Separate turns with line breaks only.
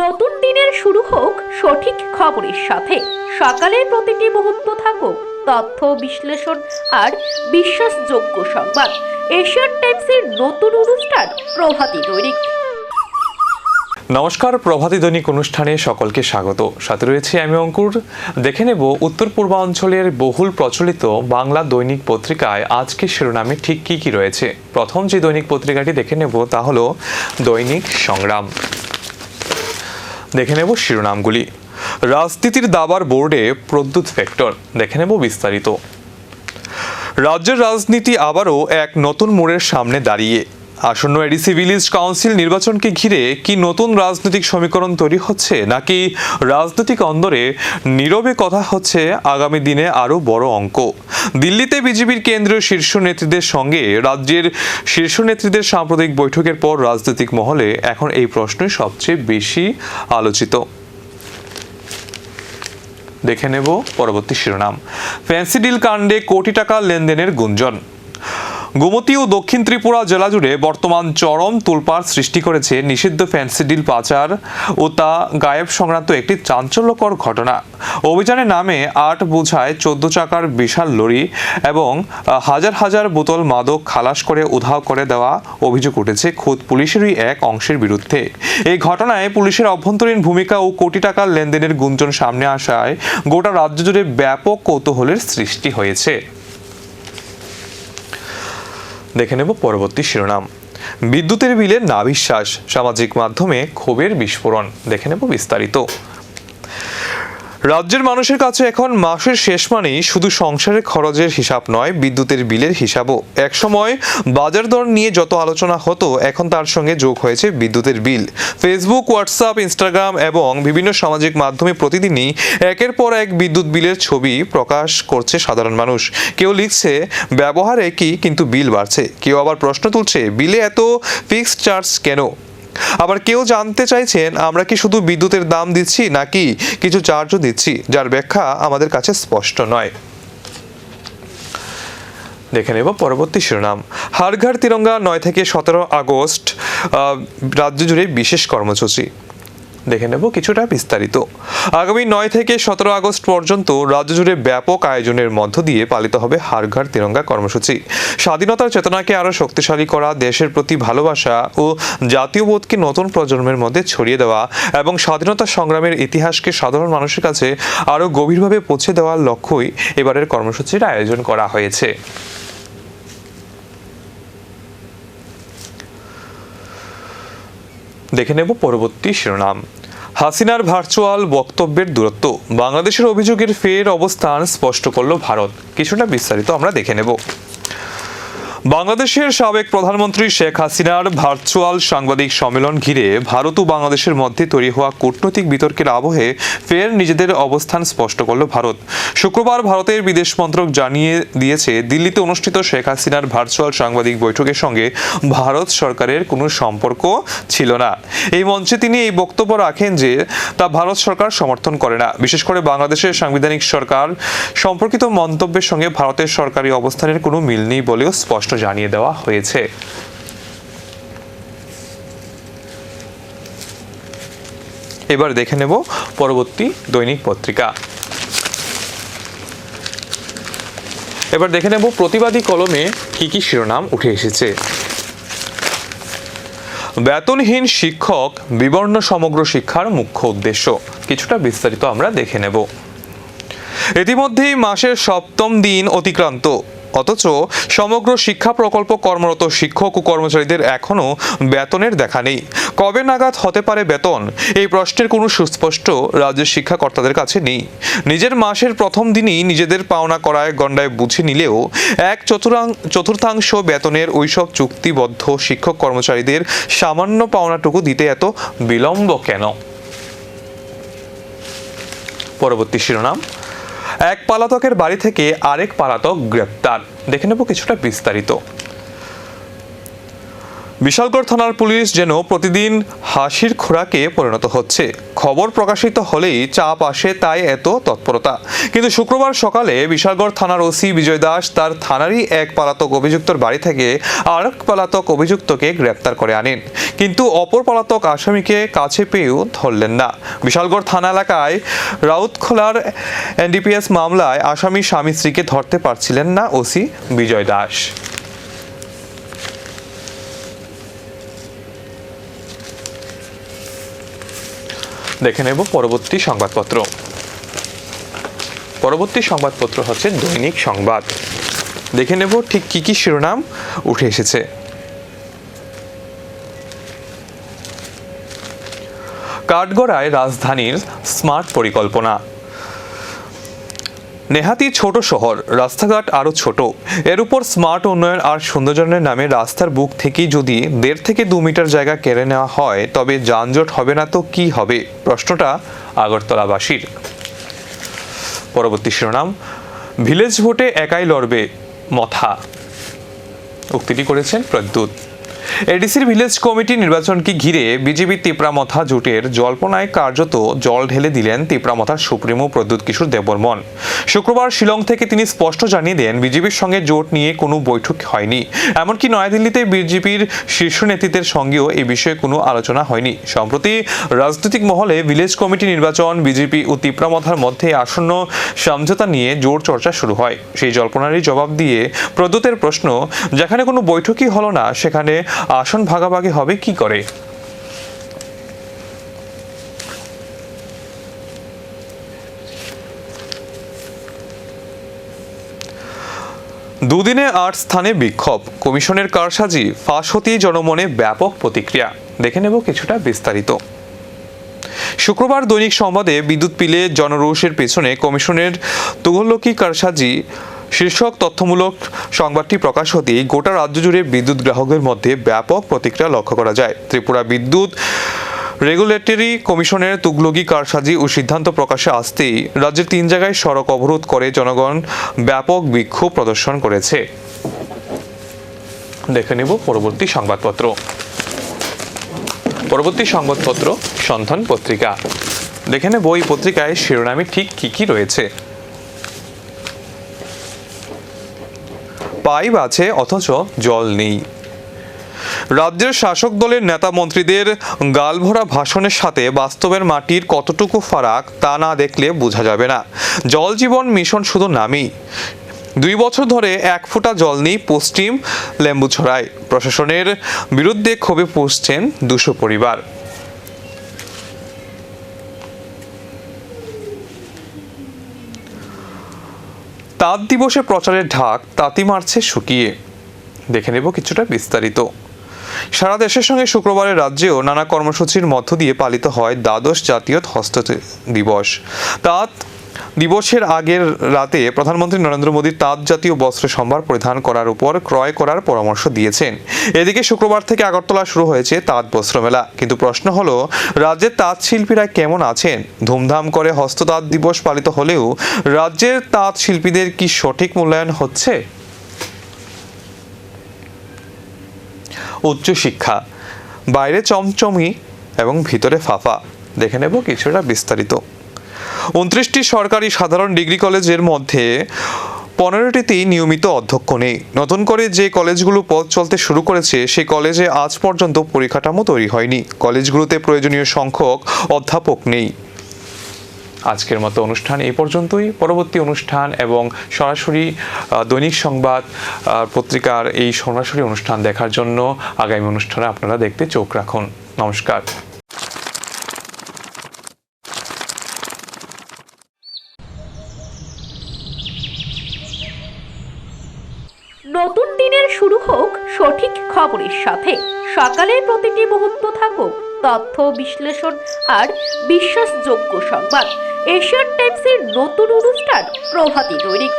নতুন দিনের শুরু হোক সঠিক খবরের সাথে। সকালের প্রতিটি মুহূর্ত থাকুক তথ্য বিশ্লেষণ আর বিশ্বাসযোগ্য সংবাদ। এশিয়ান টাইমসের নতুন অনুষ্ঠান প্রভাতী দৈনিক।
নমস্কার, প্রভাতী দৈনিক অনুষ্ঠানে সকলকে স্বাগত। সাথে রয়েছে আমি অঙ্কুর। দেখে নেব উত্তর পূর্বাঞ্চলের বহুল প্রচলিত বাংলা দৈনিক পত্রিকায় আজকে শিরোনামে ঠিক কি কি রয়েছে। প্রথম যে দৈনিক পত্রিকাটি দেখে নেব তা হলো দৈনিক সংগ্রাম। দেখে নেব শিরোনামগুলি। রাজনীতির দাবার বোর্ডে প্রদ্যুৎ ফ্যাক্টর। দেখে নেব বিস্তারিত। রাজ্যের রাজনীতি আবারও এক নতুন মোড়ের সামনে দাঁড়িয়ে। আসন্ন এডিসি ভিলেজ কাউন্সিল নির্বাচনকে ঘিরে কি নতুন রাজনৈতিক সমীকরণ তৈরি হচ্ছে, নাকি রাজনৈতিক অন্দরে নীরবে কথা হচ্ছে আগামী দিনে আরও বড় অঙ্ক? দিল্লিতে বিজেপির কেন্দ্রীয় শীর্ষ নেতৃত্বের সঙ্গে রাজ্যের শীর্ষ নেতৃত্বের সাম্প্রতিক বৈঠকের পর রাজনৈতিক মহলে এখন এই প্রশ্নই সবচেয়ে বেশি আলোচিত। দেখে নেব পরবর্তী শিরোনাম। ফ্যান্সি ডিল কাণ্ডে কোটি টাকা লেনদেনের গুঞ্জন। গোমতী ও দক্ষিণ ত্রিপুরা জেলা জুড়ে বর্তমান চরম তোলপাড় সৃষ্টি করেছে নিষিদ্ধ ফ্যান্সি ডিল পাচার ও তা গায়েব সংক্রান্ত একটি চাঞ্চল্যকর ঘটনা। অভিযানের নামে ৮ বোঝায় ১৪ চাকার বিশাল লরি এবং হাজার হাজার বোতল মাদক খালাস করে উধাও করে দেওয়া অভিযোগ উঠেছে খোদ পুলিশেরই এক অংশের বিরুদ্ধে। এই ঘটনায় পুলিশের অভ্যন্তরীণ ভূমিকা ও কোটি টাকার লেনদেনের গুঞ্জন সামনে আসায় গোটা রাজ্য জুড়ে ব্যাপক কৌতূহলের সৃষ্টি হয়েছে। দেখে নেব পরবর্তী শিরোনাম। বিদ্যুতের বিলে নাভিশ্বাস, সামাজিক মাধ্যমে ক্ষোভের বিস্ফোরণ। দেখে নেব বিস্তারিত। রাজ্যের মানুষের কাছে এখন মাসের শেষ মানেই শুধু সংসারের খরচের হিসাব নয়, বিদ্যুতের বিলের হিসাবও। একসময় বাজার দর নিয়ে যত আলোচনা হতো, এখন তার সঙ্গে যোগ হয়েছে বিদ্যুতের বিল। ফেসবুক, হোয়াটসঅ্যাপ, ইনস্টাগ্রাম এবং বিভিন্ন সামাজিক মাধ্যমে প্রতিদিনই একের পর এক বিদ্যুৎ বিলের ছবি প্রকাশ করছে সাধারণ মানুষ। কেউ লিখছে ব্যবহার একই কিন্তু বিল বাড়ছে, কেউ আবার প্রশ্ন তুলছে বিলে এত ফিক্সড চার্জ কেন। আবার কেউ জানতে চাইছেন আমরা কি শুধু বিদ্যুতের দাম দিচ্ছি নাকি কিছু চার্জও দিচ্ছি, যার ব্যাখ্যা আমাদের কাছে স্পষ্ট নয়। দেখে নেব পরবর্তী শিরোনাম। হর ঘর তিরঙ্গা 9 থেকে 17 আগস্ট রাজ্য জুড়ে বিশেষ কর্মসূচি। দেখে নেব কিছুটা বিস্তারিত। আগামী 9 থেকে 17 আগস্ট পর্যন্ত রাজ্য জুড়ে ব্যাপক আয়োজনের মধ্য দিয়ে পালিত হবে হর ঘর তিরঙ্গা কর্মসূচি। স্বাধীনতার চেতনাকে আরও শক্তিশালী করা, দেশের প্রতি ভালোবাসা ও জাতীয়বোধকে নতুন প্রজন্মের মধ্যে ছড়িয়ে দেওয়া এবং স্বাধীনতা সংগ্রামের ইতিহাসকে সাধারণ মানুষের কাছে আরও গভীরভাবে পৌঁছে দেওয়ার লক্ষ্যই এবারের কর্মসূচির আয়োজন করা হয়েছে। দেখে নেব পরবর্তী শিরোনাম। হাসিনার ভার্চুয়াল বক্তব্যের দূরত্ব, বাংলাদেশের অভিযোগের ফের অবস্থান স্পষ্ট করল ভারত। কিছুটা বিস্তারিত আমরা দেখে নেব। বাংলাদেশের সাবেক প্রধানমন্ত্রী শেখ হাসিনার ভার্চুয়াল সাংবাদিক সম্মেলন ঘিরে ভারত ও বাংলাদেশের মধ্যে তৈরি হওয়া কূটনৈতিক বিতর্কের আবহে ফের নিজেদের অবস্থান স্পষ্ট করল ভারত। শুক্রবার ভারতের বিদেশ মন্ত্রক জানিয়ে দিয়েছে, দিল্লিতে অনুষ্ঠিত শেখ হাসিনার ভার্চুয়াল সাংবাদিক বৈঠকের সঙ্গে ভারত সরকারের কোনো সম্পর্ক ছিল না। এই মঞ্চে তিনি এই বক্তব্য রাখেন যে তা ভারত সরকার সমর্থন করে না। বিশেষ করে বাংলাদেশের সাংবিধানিক সরকার সম্পর্কিত মন্তব্যের সঙ্গে ভারতের সরকারি অবস্থানের কোনো মিল নেই বলেও স্পষ্ট জানিয়ে দেওয়া হয়েছে। এবার দেখে নেব পরবর্তী দৈনিক পত্রিকা। এবার দেখে নেব প্রতিবাদী কলমে কি কি শিরোনাম উঠে এসেছে। বেতনহীন শিক্ষক বিবর্ণ সমগ্র শিক্ষার মুখ্য উদ্দেশ্য। কিছুটা বিস্তারিত আমরা দেখে নেব। ইতিমধ্যেই মাসের 7ম দিন অতিক্রান্ত, অথচ সমগ্র শিক্ষা প্রকল্প কর্মরত শিক্ষক ও কর্মচারীদের এখনও বেতনের দেখা নেই। কবে নাগাদ হতে পারে বেতন, এই প্রশ্নের কোনো সুস্পষ্ট রাজ্যের শিক্ষাকর্তাদের কাছে নেই। নিজের মাসের প্রথম দিনই নিজেদের পাওনা করায় গণ্ডায় বুঝে নিলেও 1/4 বেতনের ওইসব চুক্তিবদ্ধ শিক্ষক কর্মচারীদের সামান্য পাওনাটুকু দিতে এত বিলম্ব কেন? পরবর্তী শিরোনাম। এক পলাতকের বাড়ি থেকে আরেক পলাতক গ্রেপ্তার। দেখে নেব কিছুটা বিস্তারিত। বিশালগড় থানার পুলিশ যেন প্রতিদিন হাসির খোরাকে পরিণত হচ্ছে। খবর প্রকাশিত হলেই চাপ আসে, তাই এত তৎপরতা। কিন্তু শুক্রবার সকালে বিশালগড় থানার ওসি বিজয় দাস তার থানারই এক পলাতক অভিযুক্তর বাড়ি থেকে আরেক পলাতক অভিযুক্তকে গ্রেপ্তার করে আনেন, কিন্তু অপর পলাতক আসামিকে কাছে পেয়েও ধরলেন না। বিশালগড় থানা এলাকায় রাউতখোলার এনডিপিএস মামলায় আসামি স্বামী স্ত্রীকে ধরতে পারছিলেন না ওসি বিজয় দাস। দেখে নেব পরবর্তী সংবাদপত্র। পরবর্তী সংবাদপত্র হচ্ছে দৈনিক সংবাদ। দেখে নেব ঠিক কি কি শিরোনাম উঠে এসেছে। কাঠগড়ায় রাজধানীর স্মার্ট পরিকল্পনা। নেহাতি ছোট শহর, রাস্তাঘাট আরও ছোট, এর উপর স্মার্ট উন্নয়ন আর সৌন্দর্যের নামে রাস্তার বুক থেকেই যদি 1.5 থেকে 2 মিটার জায়গা কেড়ে নেওয়া হয়, তবে যানজট হবে না তো কি হবে? প্রশ্নটা আগরতলাবাসীর। পরবর্তী শিরোনাম, ভিলেজ ভোটে একাই লড়বে মথা। উক্তিটি করেছেন প্রদ্যুৎ। এডিসির ভিলেজ কমিটি নির্বাচনকে ঘিরে বিজেপি তিপ্রামথা জোটের জল্পনায় কার্যত জল ঢেলে দিলেন তিপ্রামথার সুপ্রিমো প্রদ্যুৎ কিশোর দেববর্মন। শুক্রবার শিলং থেকে তিনি স্পষ্ট জানিয়ে দেন, বিজেপির সঙ্গে জোট নিয়ে কোনো বৈঠক হয়নি। এমনকি নয়াদিল্লিতে বিজেপির শীর্ষ নেতৃত্বের সঙ্গেও এই বিষয়ে কোনো আলোচনা হয়নি। সম্প্রতি রাজনৈতিক মহলে ভিলেজ কমিটি নির্বাচন, বিজেপি ও তিপ্রামথার মধ্যে আসন্ন সমঝোতা নিয়ে জোর চর্চা শুরু হয়। সেই জল্পনারই জবাব দিয়ে প্রদ্যুতের প্রশ্ন, যেখানে কোনো বৈঠকই হলো না সেখানে আসন ভাগাভাগি হবে কি করে? দুদিনে 8 স্থানে বিক্ষোভ, কমিশনের কারসাজি ফাঁস হতেই জনমনে ব্যাপক প্রতিক্রিয়া। দেখে নেব কিছুটা বিস্তারিত। শুক্রবার দৈনিক সংবাদে বিদ্যুৎ বিলে জনরোষের পেছনে কমিশনের তুঘলকি কারসাজি শীর্ষক তথ্যমূলক সংবাদটি প্রকাশ হতেই গোটা রাজ্য জুড়ে বিদ্যুৎ গ্রাহকদের মধ্যে ব্যাপক প্রতিক্রিয়া লক্ষ্য করা যায়। ত্রিপুরা বিদ্যুৎ রেগুলেটরি কমিশনের তুগলকি কারসাজি ও সিদ্ধান্ত প্রকাশে আসতেই রাজ্যের 3 জায়গায় সড়ক অবরোধ করে জনগণ ব্যাপক বিক্ষোভ প্রদর্শন করেছে। দেখে নেব পরবর্তী সংবাদপত্র। পরবর্তী সংবাদপত্র সন্ধান পত্রিকা। দেখে নেব এই পত্রিকায় শিরোনামে ঠিক কি কি রয়েছে। পাইপ আছে অথচ জল নেই। রাজ্যের শাসক দলের নেতা মন্ত্রীদের গালভরা ভাষণের সাথে বাস্তবের মাটির কতটুকু ফারাক তা না দেখলে বোঝা যাবে না। জল জীবন মিশন শুধু নামই। 2 বছর ধরে 1 ফোঁটা জল নেই পশ্চিম লেম্বুছড়ায়। প্রশাসনের বিরুদ্ধে ক্ষোভে ফুঁসছেন 200 পরিবার। তাঁত দিবসে প্রচারের ঢাক তাঁতি মারছে শুকিয়ে। দেখে নেব কিছুটা বিস্তারিত। সারা দেশের সঙ্গে শুক্রবারে রাজ্যেও নানা কর্মসূচির মধ্য দিয়ে পালিত হয় দ্বাদশ জাতীয় হস্ত দিবস। তাঁত দিবসের আগের রাতে প্রধানমন্ত্রী নরেন্দ্র মোদী তাঁত জাতীয় বস্ত্র সম্ভার পরিধান করার উপর ক্রয় করার পরামর্শ দিয়েছেন। এদিকে শুক্রবার থেকে আগরতলা শুরু হয়েছে তাঁত বস্ত্র মেলা। কিন্তু প্রশ্ন হলো, রাজ্যের তাঁত শিল্পীরা কেমন আছেন? ধুমধাম করে হস্ত তাঁত দিবস পালিত হলেও রাজ্যের তাঁত শিল্পীদের কি সঠিক মূল্যায়ন হচ্ছে? উচ্চশিক্ষা, বাইরে চমচমি এবং ভিতরে ফাফা। দেখে নেব কিছুটা বিস্তারিত। 29টি সরকারি সাধারণ ডিগ্রি কলেজের মধ্যে 15টিতেই নিয়মিত অধ্যক্ষ নেই। নতুন করে যে কলেজগুলো পথ চলতে শুরু করেছে সেই কলেজে আজ পর্যন্ত পরিকাঠামো তৈরি হয়নি। কলেজগুলোতে প্রয়োজনীয় সংখ্যক অধ্যাপক নেই। আজকের মতো অনুষ্ঠান এই পর্যন্তই। পরবর্তী অনুষ্ঠান এবং সরাসরি দৈনিক সংবাদ পত্রিকার এই সরাসরি অনুষ্ঠান দেখার জন্য আগামী অনুষ্ঠানে আপনারা দেখতে চোখ রাখুন। নমস্কার।
নতুন দিনের শুরু হোক সঠিক খবরের সাথে। সকালের প্রতিটি মুহূর্ত থাকুক তথ্য বিশ্লেষণ আর বিশ্বাসযোগ্য সংবাদ। এশিয়ান টাইমসের নতুন অনুষ্ঠান প্রভাতী দৈনিক।